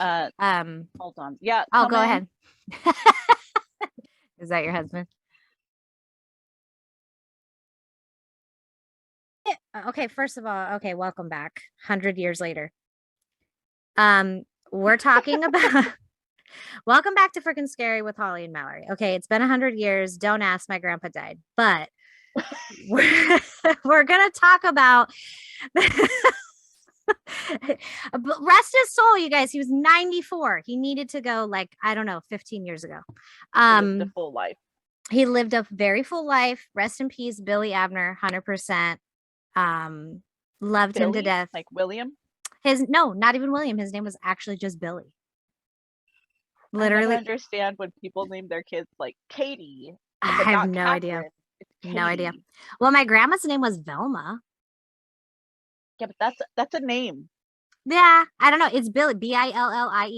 Hold on. Yeah, Oh, come go in. ahead. Is that your husband? Okay, first of all, okay, welcome back. 100 years later. We're talking about welcome back to Freaking Scary with Holly and Mallory. Okay, it's been 100 years. Don't ask, my grandpa died. But we're gonna talk about rest his soul, you guys. He was 94. He needed to go, like, I don't know, 15 years ago. He lived a full life. He lived a very full life. Rest in peace, Billy Abner, 100%. Loved him to death. Like William? No, not even William. His name was actually just Billy. Literally. I never understand when people name their kids like Katie. I have no idea. No idea. Well, my grandma's name was Velma. Yeah, but that's a name. Yeah, I don't know. It's Billy, Billie.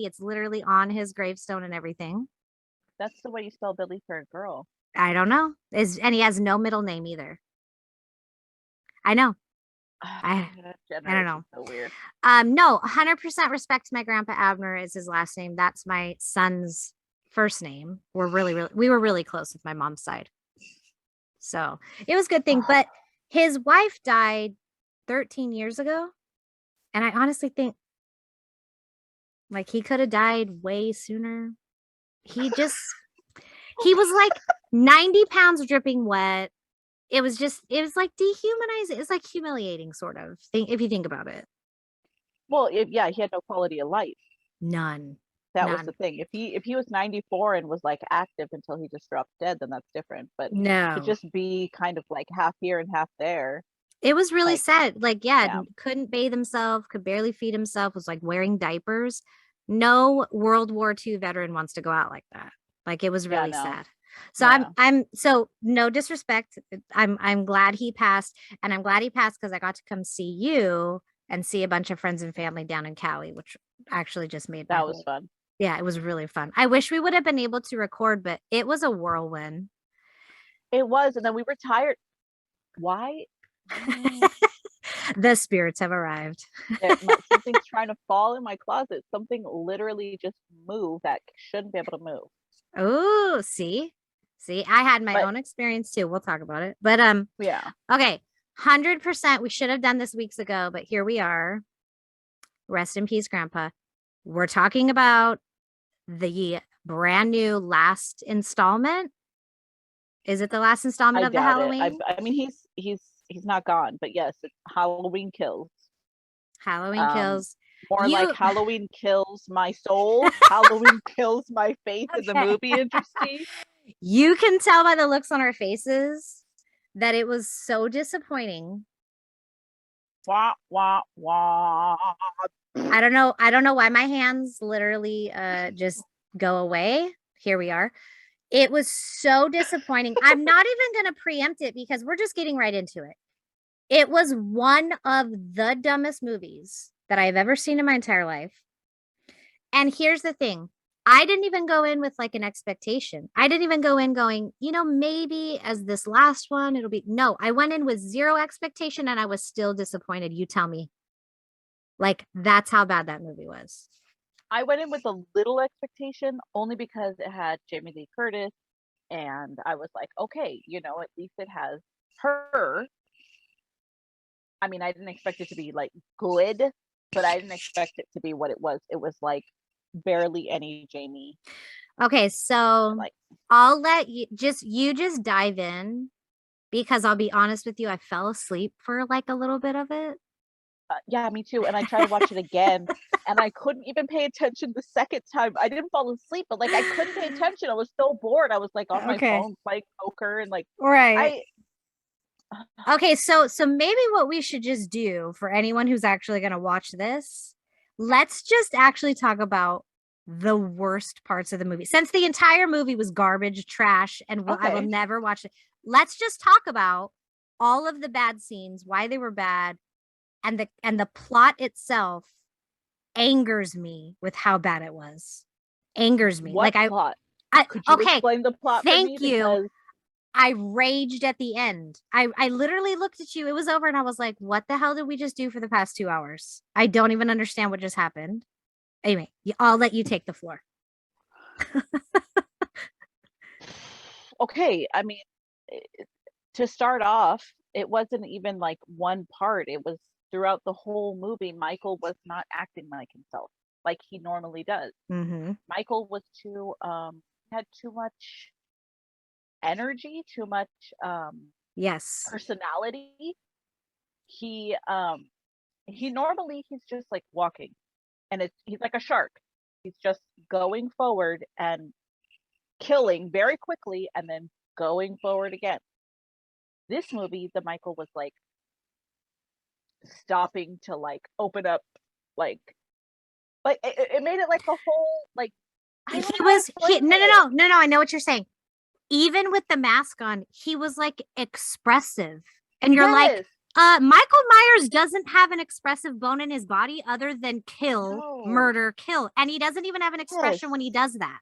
It's literally on his gravestone and everything. That's the way you spell Billy for a girl. I don't know. And he has no middle name either. I know. I don't know. So weird. No, 100% respect to my grandpa Abner is his last name. That's my son's first name. We were really close with my mom's side. So it was a good thing. But his wife died 13 years ago. And I honestly think like he could have died way sooner. He was like 90 pounds dripping wet. It was like dehumanizing. It's like humiliating, sort of thing, if you think about it. Well, he had no quality of life. None. That was the thing. If he was 94 and was like active until he just dropped dead, then that's different. But no, to just be kind of like half here and half there. It was really sad. Like, couldn't bathe himself, could barely feed himself, was like wearing diapers. No World War II veteran wants to go out like that. Like, it was really sad. So I'm so no disrespect. I'm glad he passed, and I'm glad he passed because I got to come see you and see a bunch of friends and family down in Cali, which actually just made that was fun. Yeah, it was really fun. I wish we would have been able to record, but it was a whirlwind. It was, and then we were tired. Why? The spirits have arrived. Something's trying to fall in my closet. Something literally just moved that shouldn't be able to move. Oh, see, I had my own experience too. We'll talk about it. But yeah. Okay, 100%. We should have done this weeks ago, but here we are. Rest in peace, Grandpa. We're talking about the brand new last installment. Is it the last installment of the Halloween? I mean, he's not gone, but yes, it's Halloween Kills. Halloween Kills. More like Halloween Kills My Soul. Halloween Kills My Faith in the movie industry. You can tell by the looks on our faces that it was so disappointing. Wah, wah, wah. I don't know why my hands literally just go away. Here we are. It was so disappointing. I'm not even going to preempt it because we're just getting right into it. It was one of the dumbest movies that I've ever seen in my entire life. And here's the thing. I didn't even go in with like an expectation. I didn't even go in going, maybe as this last one, it'll be. No, I went in with zero expectation and I was still disappointed. You tell me. Like, that's how bad that movie was. I went in with a little expectation only because it had Jamie Lee Curtis. And I was like, okay, at least it has her. I mean, I didn't expect it to be like good, but I didn't expect it to be what it was. It was like barely any Jamie. Okay, so I'll let you just dive in because I'll be honest with you, I fell asleep for like a little bit of it. Yeah, me too. And I tried to watch it again and I couldn't even pay attention the second time. I didn't fall asleep, but like I couldn't pay attention. I was so bored. I was like on my phone playing poker and like Okay, so maybe what we should just do for anyone who's actually going to watch this, let's just actually talk about the worst parts of the movie. Since the entire movie was garbage, trash, and I will never watch it. Let's just talk about all of the bad scenes, why they were bad, and the plot itself angers me with how bad it was. Angers me. What plot? Could you explain the plot for me? Thank you. I raged at the end. I literally looked at you. It was over and I was like, what the hell did we just do for the past 2 hours? I don't even understand what just happened. Anyway, I'll let you take the floor. Okay, I mean, to start off, it wasn't even like one part. It was throughout the whole movie. Michael was not acting like himself, like he normally does. Mm-hmm. Michael was too had too much energy, too much Yes. personality. He normally he's just like walking, and he's like a shark. He's just going forward and killing very quickly and then going forward again. This movie, the Michael was like stopping to like open up, like it made it like a whole like I don't know how to explain No, no, it. no, no, no. I know what you're saying. Even with the mask on, he was like expressive. And you're like, Yes. Michael Myers doesn't have an expressive bone in his body other than kill, No. murder, kill. And he doesn't even have an expression Yes. when he does that.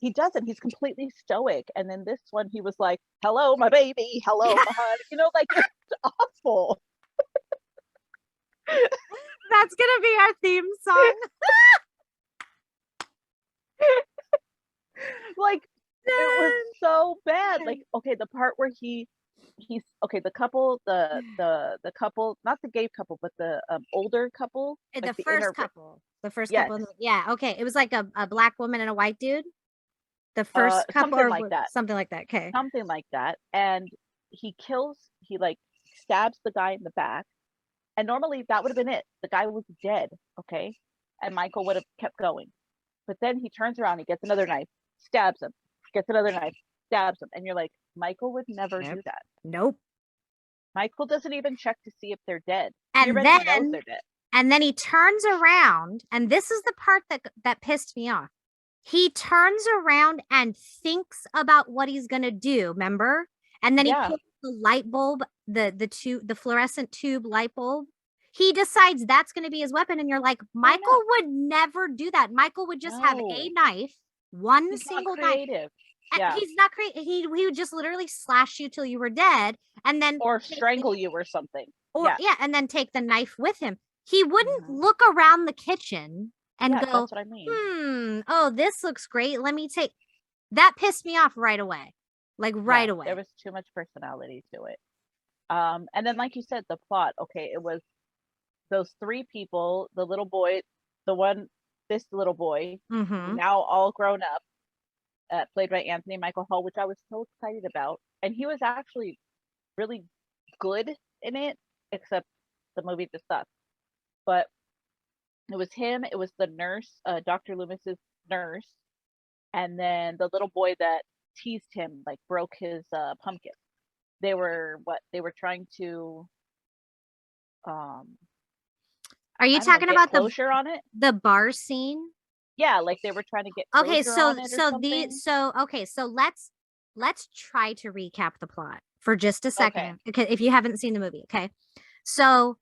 He doesn't. He's completely stoic. And then this one, he was like, "Hello, my baby. Hello, my honey." You know, like it's awful. That's gonna be our theme song. Like it was so bad. Like, okay, the part where he's okay, the couple, the couple, not the gay couple, but the older couple, The like first couple. The first yes, couple. Yeah, okay. It was like a black woman and a white dude. The first couple something or like that, something like that. Okay. something like that, and he like stabs the guy in the back, and normally that would have been it. The guy was dead, okay, and Michael would have kept going, but then he turns around, he gets another knife, stabs him, gets another knife, stabs him, and you're like, Michael would never do that. Nope. Michael doesn't even check to see if they're dead. He And already knows they're dead. and then he turns around, and this is the part that pissed me off. He turns around and thinks about what he's gonna do, remember? And then he pulls the light bulb, the fluorescent tube light bulb. He decides that's gonna be his weapon, and you're like, Michael would never do that. Michael would just have a knife, one single knife. Yeah. He's not creative. He would just literally slash you till you were dead, and then or strangle you or something. Or and then take the knife with him. He wouldn't look around the kitchen and go, that's what I mean. Oh, this looks great. Let me take. That pissed me off right away. Like right away. There was too much personality to it. And then like you said, the plot, okay, it was those three people, the little boy, this little boy, now all grown up, played by Anthony Michael Hall, which I was so excited about. And he was actually really good in it, except the movie just sucked. But it was him, it was the nurse, Dr. Loomis's nurse, and then the little boy that teased him, like broke his pumpkin. They were trying to are you talking about closure on it? The bar scene? Yeah, like they were trying to get closure on it so let's try to recap the plot for just a second, because if you haven't seen the movie. Okay, so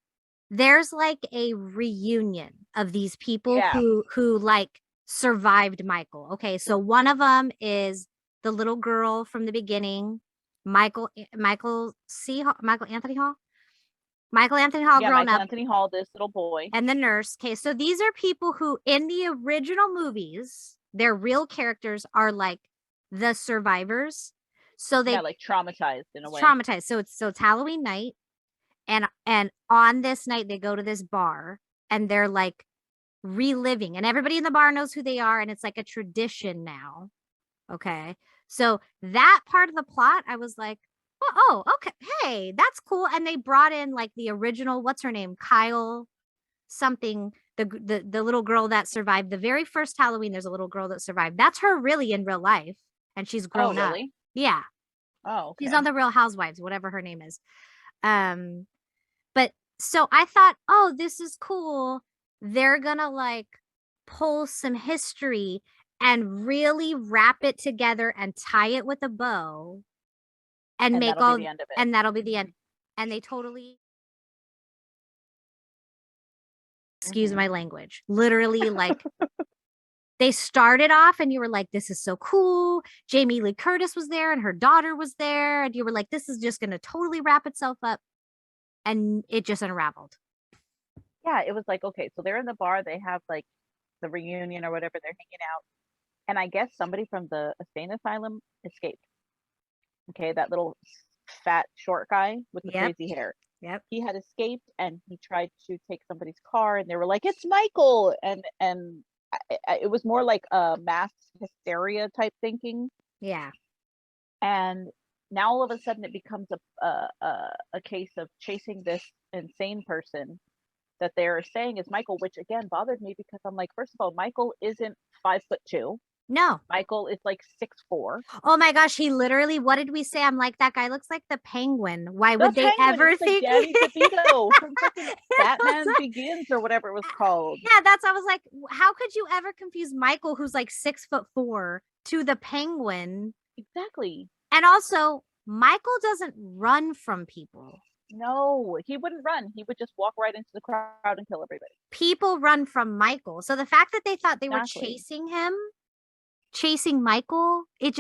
there's like a reunion of these people who like survived Michael. Okay, so one of them is the little girl from the beginning, Michael Anthony Hall. Michael Anthony Hall grown Michael up. Anthony Hall, this little boy. And the nurse. Okay, so these are people who in the original movies, their real characters are like the survivors. So they like traumatized in a way. Traumatized. So it's Halloween night. And on this night they go to this bar and they're like reliving, and everybody in the bar knows who they are, and it's like a tradition now. Okay. So that part of the plot, I was like, oh, okay. Hey, that's cool. And they brought in like the original, what's her name? Kyle something, the little girl that survived the very first Halloween. There's a little girl that survived. That's her really in real life. And she's grown up. Yeah. Oh, okay. She's on the Real Housewives, whatever her name is. But so I thought, oh, this is cool. They're gonna like pull some history and really wrap it together and tie it with a bow and make all, and that'll be the end. And they totally, excuse my language, literally like they started off and you were like, this is so cool. Jamie Lee Curtis was there and her daughter was there. And you were like, this is just going to totally wrap itself up. And it just unraveled. Yeah, it was like, okay, so they're in the bar. They have like the reunion or whatever, they're hanging out, and I guess somebody from the insane asylum escaped. Okay, that little fat short guy with the Yep. crazy hair. Yep. He had escaped and he tried to take somebody's car, and they were like, "It's Michael!" And it was more like a mass hysteria type thinking. Yeah. And now all of a sudden it becomes a case of chasing this insane person that they're saying is Michael, which again bothered me because I'm like, first of all, Michael isn't 5'2". No. Michael is like 6'4". Oh my gosh, he literally, what did we say? I'm like, that guy looks like the Penguin. Why The would they Penguin, ever it's like think Danny DeVito from freaking Batman like, Begins or whatever it was called. yeah, I was like, how could you ever confuse Michael, who's like 6'4", to the Penguin? Exactly. And also, Michael doesn't run from people. No, he wouldn't run. He would just walk right into the crowd and kill everybody. People run from Michael. So the fact that they thought they were Exactly. chasing Michael, it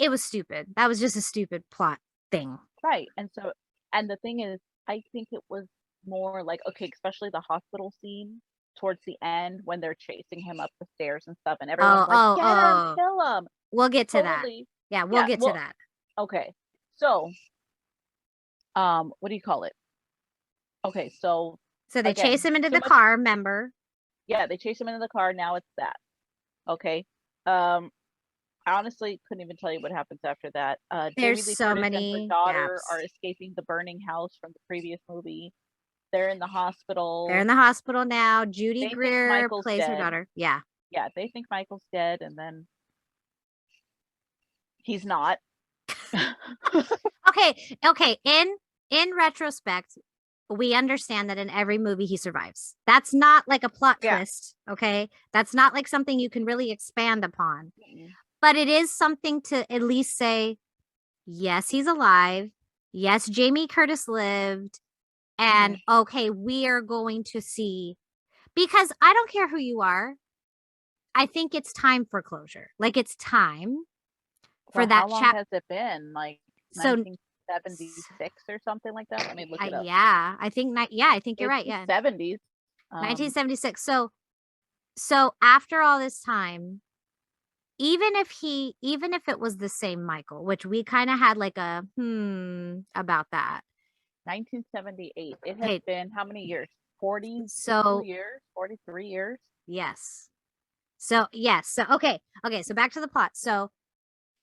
was stupid. That was just a stupid plot thing. Right. And the thing is, I think it was more like, okay, especially the hospital scene towards the end when they're chasing him up the stairs and stuff, and everyone's like, get him, kill him. We'll get to that. Totally. Yeah, we'll get to that. Okay. So, what do you call it? Okay, so they again, chase him into the car, remember? Yeah, they chase him into the car. Now it's that. Okay. I honestly couldn't even tell you what happens after that. There's Jamie Lee so Curtis many and her daughter gaps. are escaping the burning house from the previous movie. They're in the hospital. They're in the hospital now. Judy Greer plays dead. her daughter. Yeah. Yeah, they think Michael's dead, and then he's not. Okay. In retrospect, we understand that in every movie he survives. That's not like a plot twist, okay? That's not like something you can really expand upon. Mm-hmm. But it is something to at least say, yes, he's alive. Yes, Jamie Curtis lived. And okay, we are going to see, because I don't care who you are. I think it's time for closure. Like, it's time for that. How long has it been? Like 1976 or something like that? Let me look it up. Yeah, I think you're right. Yeah, 70s. 1976. So after all this time, even if it was the same Michael, which we kind of had like a about that. 1978. It has been how many years? 40 years? 43 years? Yes. So yes. So okay. So back to the plot. So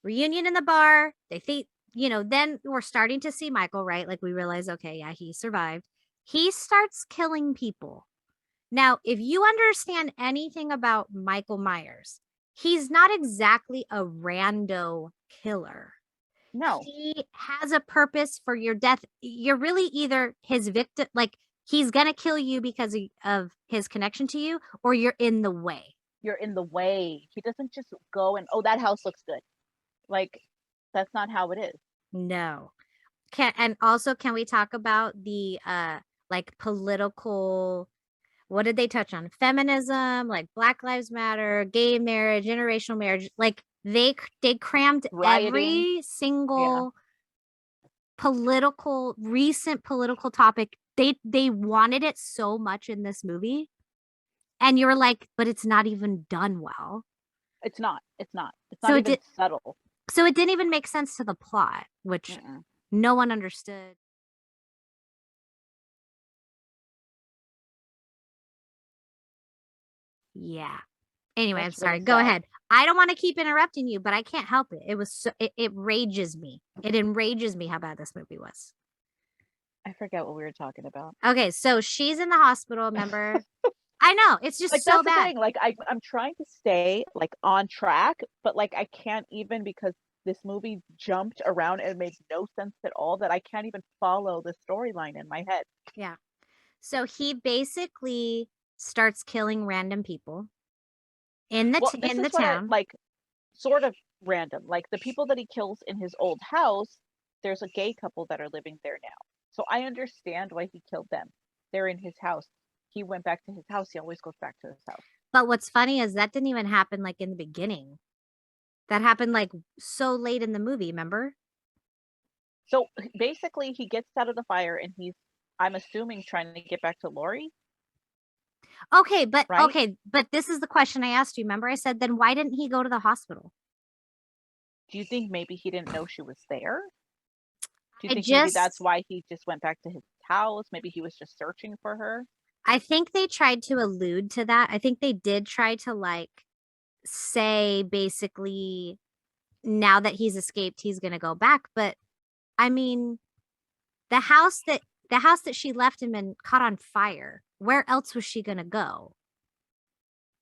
reunion in the bar. They think, then we're starting to see Michael, right? Like we realize, okay, yeah, he survived. He starts killing people. Now, if you understand anything about Michael Myers, he's not exactly a rando killer. No. He has a purpose for your death. You're really either his victim, like he's going to kill you because of his connection to you, or you're in the way. You're in the way. He doesn't just go and, oh, that house looks good. Like, that's not how it is. No. And also, can we talk about the like political, what did they touch on? Feminism, like Black Lives Matter, gay marriage, interracial marriage. Like they crammed every single recent political topic. They wanted it so much in this movie. And you're like, but it's not even done well. It's not even subtle. So it didn't even make sense to the plot, which no one understood. Yeah. Anyway, I'm sorry. Go ahead. I don't want to keep interrupting you, but I can't help it. It was it rages me. It enrages me how bad this movie was. I forget what we were talking about. Okay, so she's in the hospital, remember? I know, it's just like, so bad. Thing. Like I'm trying to stay like on track, but like I can't even, because this movie jumped around and it made no sense at all, that I can't even follow the storyline in my head. Yeah. So he basically starts killing random people in the town. Like sort of random. Like the people that he kills in his old house, there's a gay couple that are living there now. So I understand why he killed them. They're in his house. He went back to his house. He always goes back to his house. But what's funny is that didn't even happen like in the beginning. That happened like so late in the movie, remember? So basically he gets out of the fire and he's, I'm assuming, trying to get back to Lori. right? but this is the question I asked you. Remember I said, then why didn't he go to the hospital? Do you think maybe he didn't know she was there? Do you I think maybe that's just why he just went back to his house? Maybe he was just searching for her? I think they tried to allude to that. I think they did try to like say basically now that he's escaped, he's going to go back, but I mean, the house that the house that she left him in caught on fire. Where else was she going to go?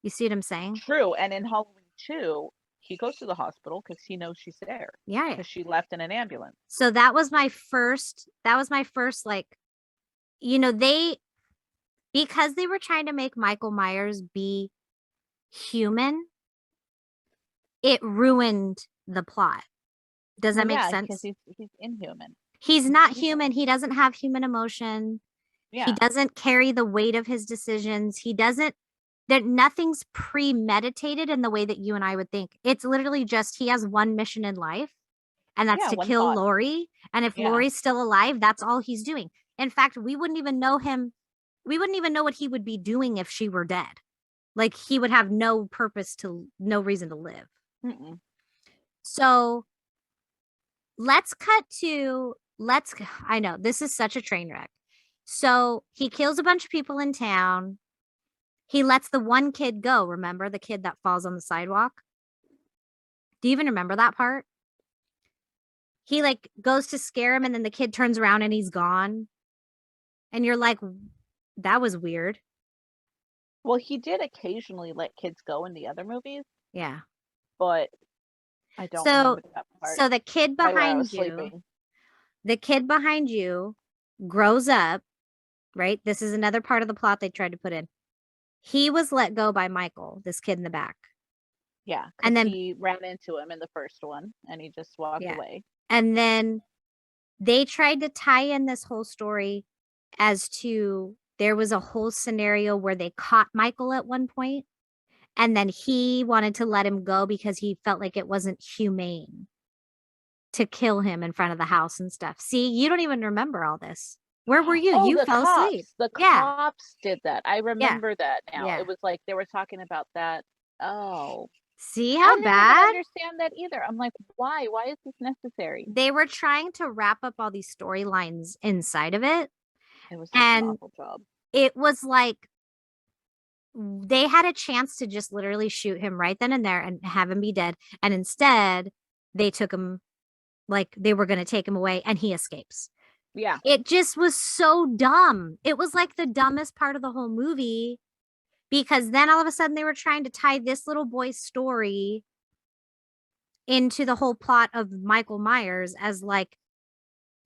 You see what I'm saying? True. And in Halloween 2, he goes to the hospital because he knows she's there Yeah. because she left in an ambulance. So that was my first like, they because they were trying to make Michael Myers be human, it ruined the plot. Does Well, that make yeah, because sense? he's inhuman. He's He's not evil. human. He doesn't have human emotion. He Yeah. doesn't carry the weight of his decisions. He doesn't that nothing's premeditated in the way that you and I would think. It's literally just he has one mission in life, and that's Yeah, to one kill thought. Lori. And if Yeah. Lori's still alive, that's all he's doing. In fact, we wouldn't even know him. We wouldn't even know what he would be doing if she were dead. Like he would have no purpose to, no reason to live. Mm-mm. So let's cut to, I know this is such a train wreck. So he kills a bunch of people in town. He lets the one kid go. Remember the kid that falls on the sidewalk? Do you even remember that part? He like goes to scare him and then the kid turns around and he's gone. And you're like, that was weird. Well, he did occasionally let kids go in the other movies, Yeah. but I don't So remember that part. so the kid By the way, I behind was you, sleeping. the kid behind you grows up, right? This is another part of the plot they tried to put in. He was let go by Michael, this kid in the back. Yeah, And because then he ran into him in the first one and he just walked away. And then they tried to tie in this whole story as to there was a whole scenario where they caught Michael at one point, and then he wanted to let him go because he felt like it wasn't humane to kill him in front of the house and stuff. See, you don't even remember all this. Where were you? Oh, You the fell asleep. cops. The Yeah. cops did that. I remember that now. Yeah. It was like they were talking about that. Oh, See I how didn't even bad? understand that either. I'm like, why? Why is this necessary? They were trying to wrap up all these storylines inside of it. It was such an And awful job. it was like they had a chance to just literally shoot him right then and there and have him be dead. And instead, they took him like they were going to take him away and he escapes. Yeah. It just was so dumb. It was like the dumbest part of the whole movie because then all of a sudden they were trying to tie this little boy's story into the whole plot of Michael Myers as like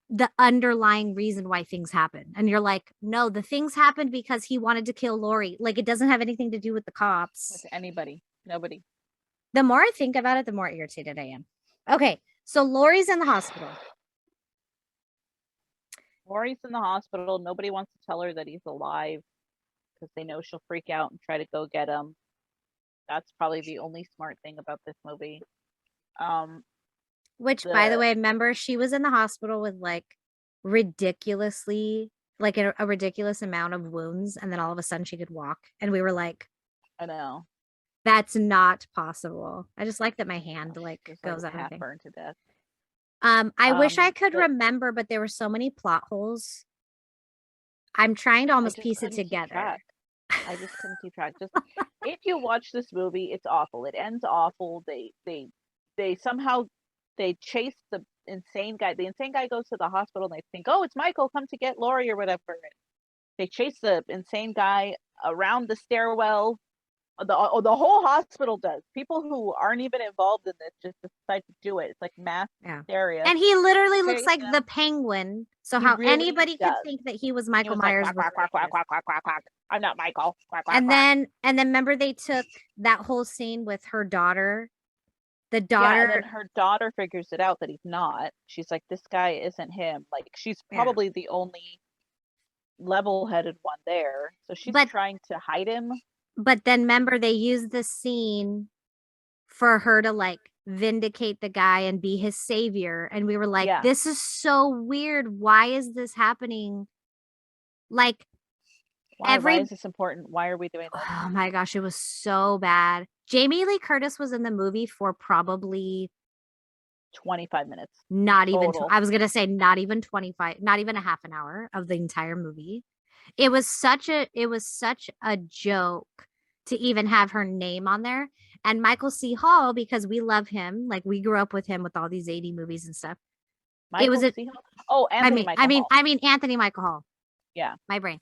the underlying reason why things happen. And you're like, no, the things happened because he wanted to kill Lori. Like it doesn't have anything to do with the cops. With anybody. Nobody. The more I think about it, the more irritated I am. Okay, so Lori's in the hospital. Lori's in the hospital. Nobody wants to tell her that he's alive because they know she'll freak out and try to go get him. That's probably the only smart thing about this movie. Which, by the way, remember she was in the hospital with like ridiculously, like a ridiculous amount of wounds, and then all of a sudden she could walk, and we were like, I know. That's not possible. I just like that my hand like goes like up. Half burned to death. I wish I could remember, but there were so many plot holes. I'm trying to almost piece it together. I just couldn't keep track. Just if you watch this movie, it's awful. It ends awful. They somehow they chase the insane guy. The insane guy goes to the hospital and they think, oh, it's Michael, come to get Lori or whatever. They chase the insane guy around the stairwell. The whole hospital does. People who aren't even involved in this just decide to do it. It's like mass hysteria. And he literally looks like the Penguin. So how really anybody could think that he was Michael Myers? Like, quack, quack, quack, quack, quack, quack. I'm not Michael. Quack, quack, and quack. then remember they took that whole scene with her daughter. The daughter, and then her daughter figures it out that he's not. She's like, this guy isn't him. Like she's probably the only level-headed one there. So she's trying to hide him. But then remember they used the scene for her to like vindicate the guy and be his savior. And we were like, this is so weird. Why is this happening? Like Why is this important? Why are we doing this? Oh my gosh, it was so bad. Jamie Lee Curtis was in the movie for probably 25 minutes not even, total. I was going to say not even 25, not even a half an hour of the entire movie. It was such a joke to even have her name on there. And Michael C. Hall, because we love him, like we grew up with him with all these 80 movies and stuff. It was Michael C. Hall? Oh, Anthony Michael Hall. I mean Anthony Michael Hall. Yeah. My brain.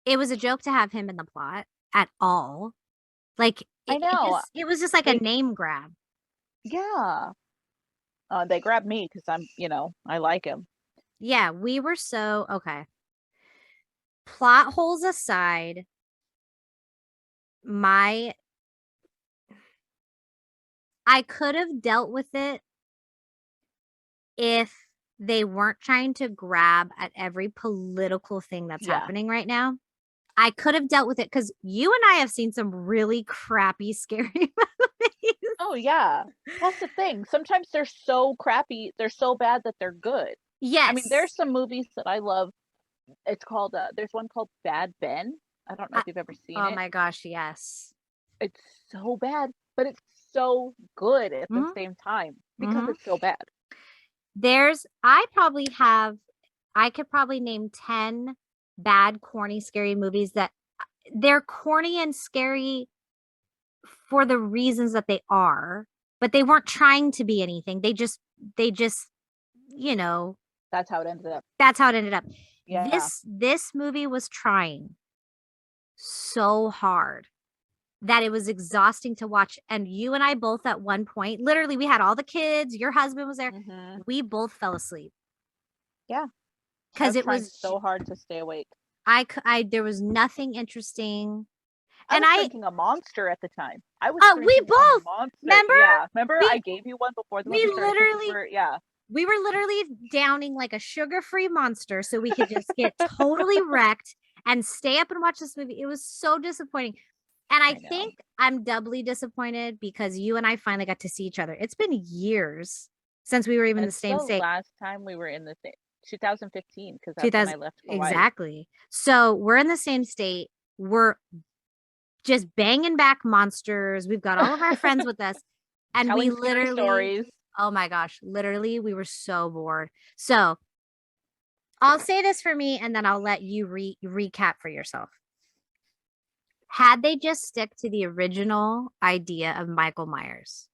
It was a joke to have him in the plot at all. Like I know. It was just like a name grab. Yeah. They grabbed me because I'm, I like him. Yeah, we were so okay. Plot holes aside, I could have dealt with it if they weren't trying to grab at every political thing that's happening right now. I could have dealt with it because you and I have seen some really crappy, scary movies. Oh, yeah. That's the thing. Sometimes they're so crappy. They're so bad that they're good. Yes. I mean, there's some movies that I love. It's called, there's one called Bad Ben. I don't know if you've ever seen it. Oh my gosh, yes. It's so bad, but it's so good at the same time because it's so bad. I could probably name 10 bad, corny, scary movies that they're corny and scary for the reasons that they are, but they weren't trying to be anything. They just, that's how it ended up. That's how it ended up. Yeah. This movie was trying so hard that it was exhausting to watch. And you and I both at one point, literally, we had all the kids, your husband was there. We both fell asleep. Yeah. Because it was so hard to stay awake. There was nothing interesting. I was drinking a Monster at the time. I was we both Monster. remember. Yeah, remember I gave you one before the movie started. We were literally downing like a sugar-free Monster so we could just get totally wrecked and stay up and watch this movie. It was so disappointing. And I think I'm doubly disappointed because you and I finally got to see each other. It's been years since we were even in the same state. Last time we were in the same 2015 because that's when I left Hawaii. Exactly. So we're in the same state. We're just banging back monsters. We've got all of our friends with us, and telling we literally stories. Oh my gosh, literally, we were so bored. So I'll say this for me, and then I'll let you recap for yourself. Had they just stick to the original idea of Michael Myers,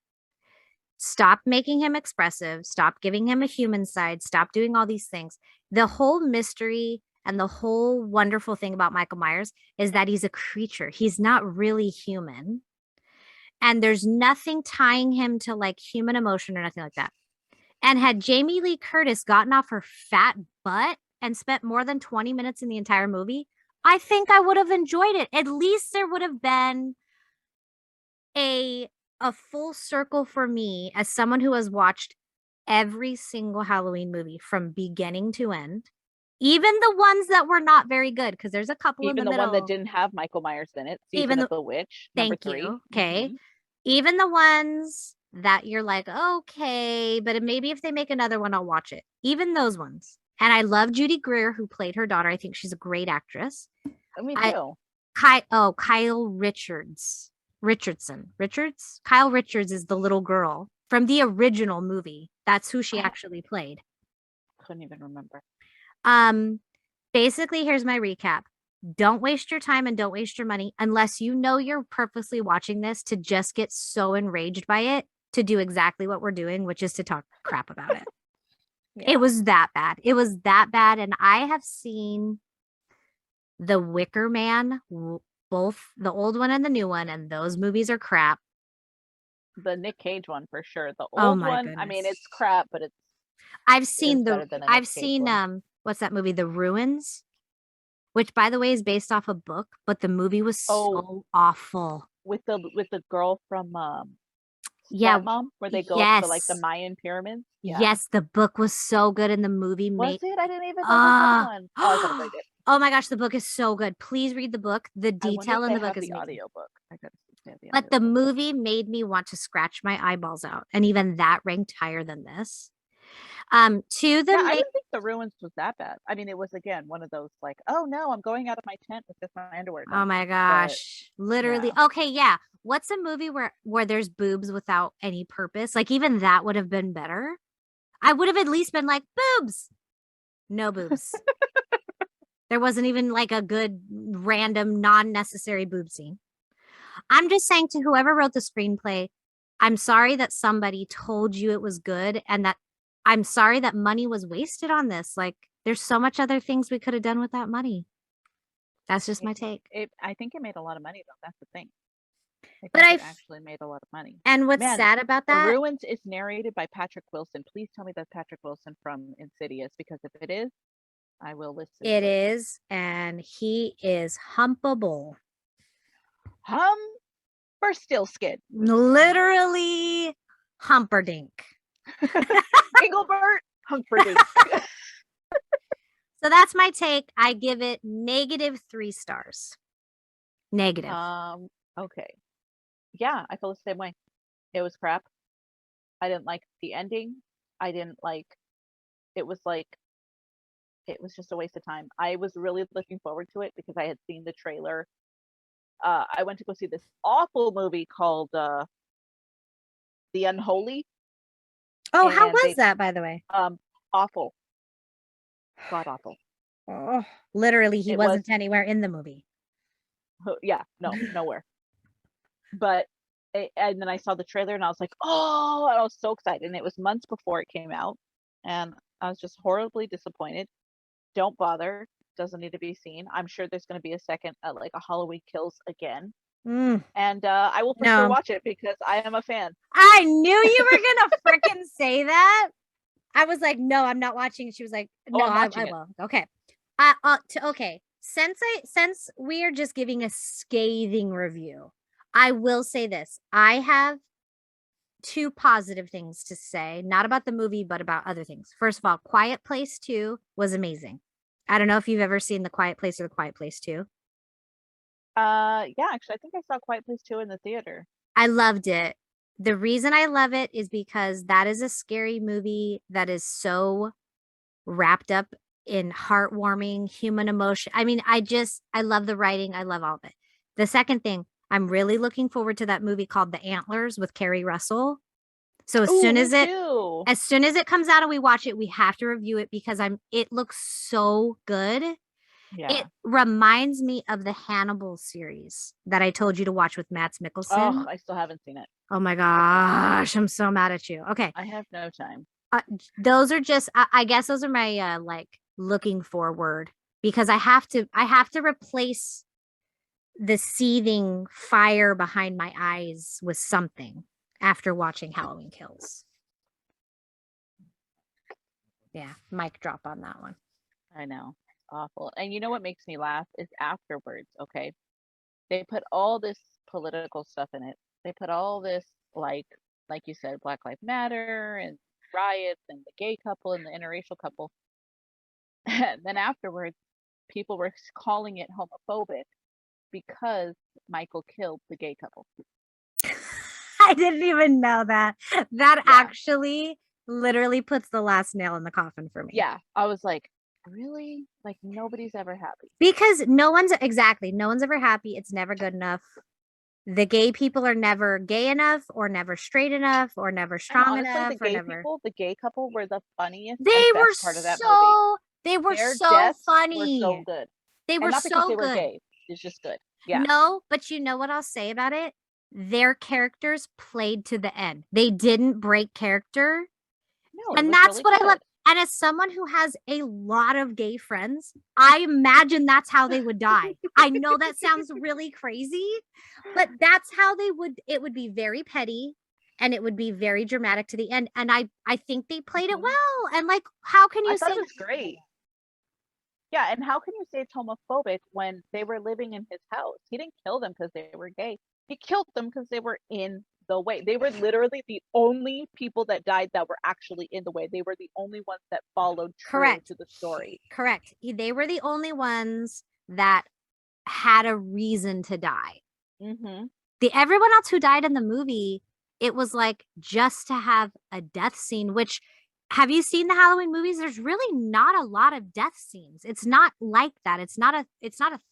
stop making him expressive, stop giving him a human side, stop doing all these things. The whole mystery and the whole wonderful thing about Michael Myers is that he's a creature. He's not really human. And there's nothing tying him to like human emotion or nothing like that. And had Jamie Lee Curtis gotten off her fat butt and spent more than 20 minutes in the entire movie, I think I would have enjoyed it. At least there would have been a full circle for me as someone who has watched every single Halloween movie from beginning to end. Even the ones that were not very good, because there's a couple in the middle. Even the one that didn't have Michael Myers in it, Season of the Witch, number 3. Thank you. Okay. Even the ones that you're like, okay, but maybe if they make another one, I'll watch it. Even those ones. And I love Judy Greer, who played her daughter. I think she's a great actress. Me too. Kyle Richards. Kyle Richards is the little girl from the original movie. That's who she actually played. Couldn't even remember. Basically, here's my recap. Don't waste your time and don't waste your money unless you know you're purposely watching this to just get so enraged by it to do exactly what we're doing, which is to talk crap about it. Yeah. It was that bad. It was that bad. And I have seen The Wicker Man, both the old one and the new one, and those movies are crap. The Nick Cage one for sure. The old one, goodness. I mean, it's crap, but I've seen what's that movie? The Ruins, which by the way is based off a book, but the movie was so awful. With the girl from Mom, where they go to like the Mayan pyramids. Yeah. Yes, the book was so good, and the movie was it? I didn't even know that one. Oh, I gotta read it. Oh my gosh, the book is so good. Please read the book. The detail in the book is the audiobook. I gotta see the but the movie made me want to scratch my eyeballs out, and even that ranked higher than this. To the Yeah, I didn't think The Ruins was that bad. I mean, it was again one of those like, oh no, I'm going out of my tent with just my underwear oh done. my But gosh, literally. yeah, Okay, yeah. What's a movie where there's boobs without any purpose? Like even that would have been better. I would have at least been like boobs. No boobs. There wasn't even like a good random non-necessary boob scene. I'm just saying to whoever wrote the screenplay, I'm sorry that somebody told you it was good and that I'm sorry that money was wasted on this. Like there's so much other things we could have done with that money. That's just my take. I think it made a lot of money though. That's the thing. I But think it actually made a lot of money. and what's Man, sad about The that, Ruins is narrated by Patrick Wilson. Please tell me that's Patrick Wilson from Insidious, because if it is, I will listen it to it. is, and he is humpable. For still skin. Literally humperdink. Engelbert Humperdinck. So that's my take. I give it -3 stars. Negative. Okay. Yeah, I feel the same way. It was crap. I didn't like the ending. I didn't like it was like it was just a waste of time. I was really looking forward to it because I had seen the trailer. I went to go see this awful movie called The Unholy. Oh, how And was they that, by the way? awful. God awful. Oh, literally, he It was wasn't anywhere in the movie. yeah, no, nowhere. But and then I saw the trailer and I was like, oh, I was so excited. And it was months before it came out. And I was just horribly disappointed. Don't bother. Doesn't need to be seen. I'm sure there's going to be a second, like a Halloween Kills again. Mm, And I will for sure no. watch it because I am a fan. I knew you were going to freaking say that. I was like, no, I'm not watching. She was like, Oh, no, I'm I watching it. will. Okay. Okay. Since we are just giving a scathing review, I will say this. I have two positive things to say, not about the movie, but about other things. First of all, Quiet Place 2 was amazing. I don't know if you've ever seen The Quiet Place or The Quiet Place 2. Yeah, actually, I think I saw Quiet Place 2 in the theater. I loved it. The reason I love it is because that is a scary movie that is so wrapped up in heartwarming human emotion. I mean, I love the writing. I love all of it. The second thing, I'm really looking forward to that movie called The Antlers with Kerry Russell. So Ooh, me too. as soon as it comes out and we watch it, we have to review it because it looks so good. Yeah. It reminds me of the Hannibal series that I told you to watch with Mads Mikkelsen. Oh, I still haven't seen it. Oh my gosh, I'm so mad at you. Okay. I have no time. Those are just I guess those are my like looking forward because I have to replace the seething fire behind my eyes with something after watching Halloween Kills. Yeah, mic drop on that one. I know. Awful. And you know what makes me laugh is afterwards, okay? They put all this political stuff in it. They put all this like you said, Black Lives Matter and riots and the gay couple and the interracial couple. And then afterwards, people were calling it homophobic because Michael killed the gay couple. I didn't even know that. That Yeah. actually literally puts the last nail in the coffin for me. Yeah. I was like, really? Like nobody's ever happy. Because no one's ever happy. It's never good enough. The gay people are never gay enough or never straight enough or never strong honestly, enough or the gay never. people, the gay couple were the funniest They and were best part of that movie. They were Their so deaths funny. were so good. They were and not because so they were good. gay. It's just good. Yeah. No, but you know what I'll say about it? Their characters played to the end. They didn't break character. No, And that's really what I love. And as someone who has a lot of gay friends, I imagine that's how they would die. I know that sounds really crazy, but that's how it would be very petty and it would be very dramatic to the end. And I think they played it well. And like, how can you say it was great? Yeah, and how can you say it's homophobic when they were living in his house? He didn't kill them because they were gay. He killed them because they were in the way. They were literally the only people that died that were actually in the way. They were the only ones that followed true to the story. Correct. They were the only ones that had a reason to die. Mm-hmm. Everyone else who died in the movie, it was like just to have a death scene, which have you seen the Halloween movies? There's really not a lot of death scenes. It's not like that. It's not a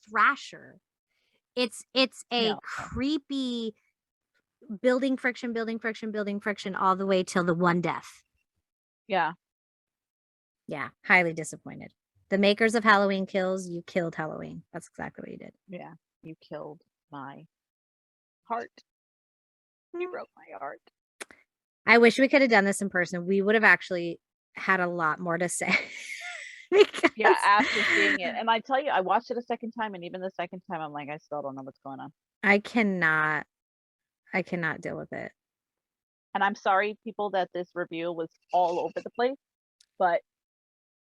thrasher. It's a No. creepy building friction, building friction, building friction all the way till the one death. Yeah. Yeah, highly disappointed. The makers of Halloween Kills, you killed Halloween. That's exactly what you did. Yeah. You killed my heart. You broke my heart. I wish we could have done this in person. We would have actually had a lot more to say. Yeah, after seeing it. And I tell you, I watched it a second time, and even the second time, I'm like, I still don't know what's going on. I cannot deal with it. And I'm sorry, people, that this review was all over the place, but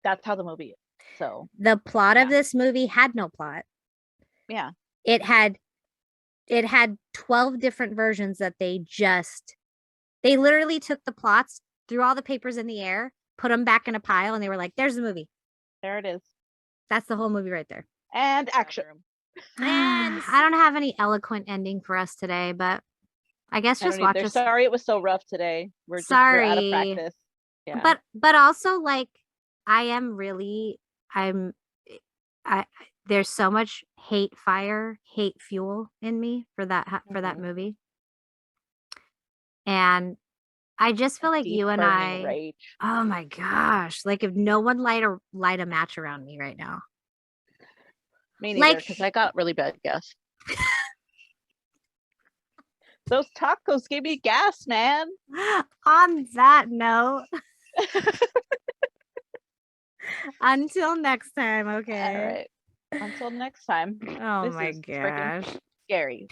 that's how the movie is. So the plot of this movie had no plot. Yeah. It had 12 different versions that they literally took the plots, threw all the papers in the air, put them back in a pile, and they were like, there's the movie. There it is. That's the whole movie right there. And action. And I don't have any eloquent ending for us today, but I guess just watch us. Sorry it was so rough today. We're out of practice. Yeah. But also, like, there's so much hate fuel in me for that movie. And I just feel like you and I, rage. Oh my gosh. Like, if no one light a match around me right now. Me neither, because I got really bad gas. Those tacos gave me gas, man. On that note, until next time, okay? All right. Until next time. Oh my gosh. Scary.